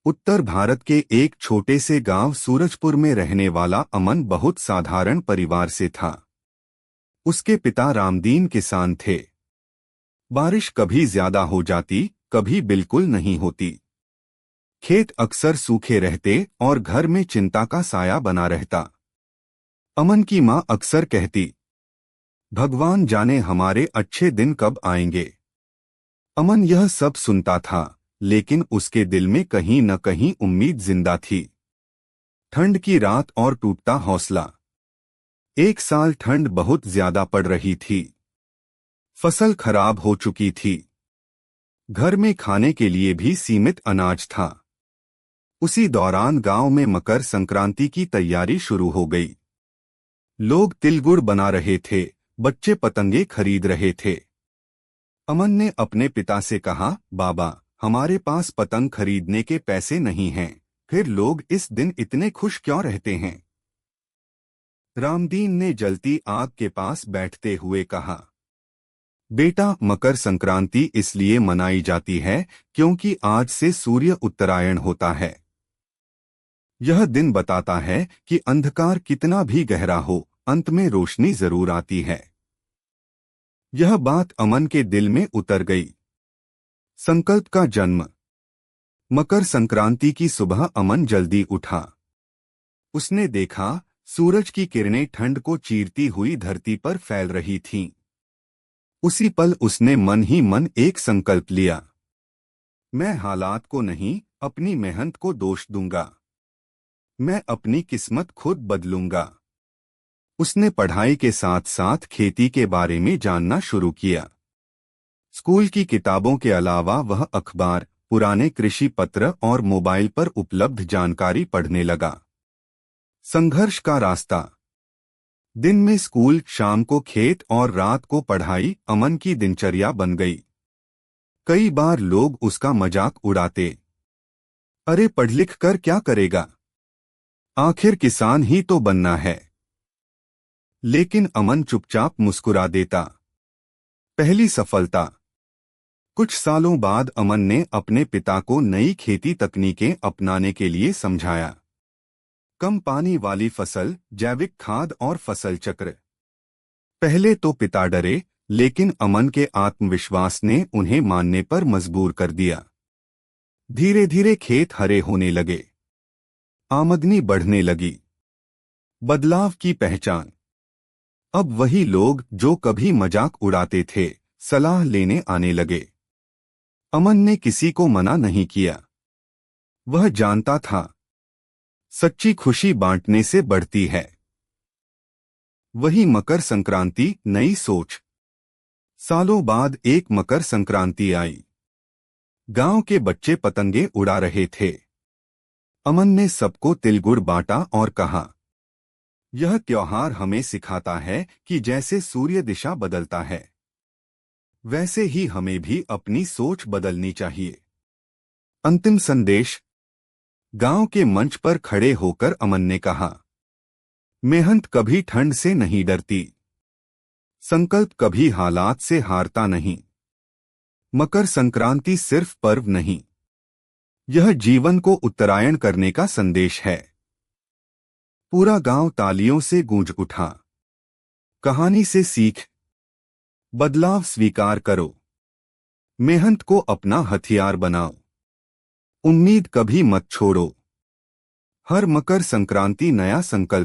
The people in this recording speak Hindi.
उत्तर भारत के एक छोटे से गांव सूरजपुर में रहने वाला अमन बहुत साधारण परिवार से था। उसके पिता रामदीन किसान थे। बारिश कभी ज्यादा हो जाती, कभी बिल्कुल नहीं होती। खेत अक्सर सूखे रहते और घर में चिंता का साया बना रहता। अमन की मां अक्सर कहती, भगवान जाने हमारे अच्छे दिन कब आएंगे। अमन यह सब सुनता था, लेकिन उसके दिल में कहीं न कहीं उम्मीद जिंदा थी। ठंड की रात और टूटता हौसला। एक साल ठंड बहुत ज्यादा पड़ रही थी। फसल खराब हो चुकी थी। घर में खाने के लिए भी सीमित अनाज था। उसी दौरान गांव में मकर संक्रांति की तैयारी शुरू हो गई। लोग तिलगुड़ बना रहे थे, बच्चे पतंगे खरीद रहे थे। अमन ने अपने पिता से कहा, बाबा, हमारे पास पतंग खरीदने के पैसे नहीं हैं, फिर लोग इस दिन इतने खुश क्यों रहते हैं? रामदीन ने जलती आग के पास बैठते हुए कहा, बेटा, मकर संक्रांति इसलिए मनाई जाती है क्योंकि आज से सूर्य उत्तरायण होता है। यह दिन बताता है कि अंधकार कितना भी गहरा हो, अंत में रोशनी जरूर आती है। यह बात अमन के दिल में उतर गई। संकल्प का जन्म। मकर संक्रांति की सुबह अमन जल्दी उठा। उसने देखा, सूरज की किरणें ठंड को चीरती हुई धरती पर फैल रही थीं। उसी पल उसने मन ही मन एक संकल्प लिया, मैं हालात को नहीं, अपनी मेहनत को दोष दूंगा। मैं अपनी किस्मत खुद बदलूंगा। उसने पढ़ाई के साथ साथ खेती के बारे में जानना शुरू किया। स्कूल की किताबों के अलावा वह अखबार, पुराने कृषि पत्र और मोबाइल पर उपलब्ध जानकारी पढ़ने लगा। संघर्ष का रास्ता। दिन में स्कूल, शाम को खेत और रात को पढ़ाई अमन की दिनचर्या बन गई। कई बार लोग उसका मजाक उड़ाते, अरे पढ़ लिख कर क्या करेगा, आखिर किसान ही तो बनना है। लेकिन अमन चुपचाप मुस्कुरा देता। पहली सफलता। कुछ सालों बाद अमन ने अपने पिता को नई खेती तकनीकें अपनाने के लिए समझाया। कम पानी वाली फसल, जैविक खाद और फसल चक्र। पहले तो पिता डरे, लेकिन अमन के आत्मविश्वास ने उन्हें मानने पर मजबूर कर दिया। धीरे धीरे खेत हरे होने लगे। आमदनी बढ़ने लगी। बदलाव की पहचान। अब वही लोग जो कभी मजाक उड़ाते थे, सलाह लेने आने लगे। अमन ने किसी को मना नहीं किया। वह जानता था, सच्ची खुशी बांटने से बढ़ती है। वही मकर संक्रांति, नई सोच। सालों बाद एक मकर संक्रांति आई। गांव के बच्चे पतंगे उड़ा रहे थे। अमन ने सबको तिलगुड़ बांटा और कहा, यह त्योहार हमें सिखाता है कि जैसे सूर्य दिशा बदलता है, वैसे ही हमें भी अपनी सोच बदलनी चाहिए। अंतिम संदेश। गांव के मंच पर खड़े होकर अमन ने कहा, मेहनत कभी ठंड से नहीं डरती। संकल्प कभी हालात से हारता नहीं। मकर संक्रांति सिर्फ पर्व नहीं, यह जीवन को उत्तरायण करने का संदेश है। पूरा गांव तालियों से गूंज उठा। कहानी से सीख। बदलाव स्वीकार करो। मेहनत को अपना हथियार बनाओ। उम्मीद कभी मत छोड़ो। हर मकर संक्रांति नया संकल्प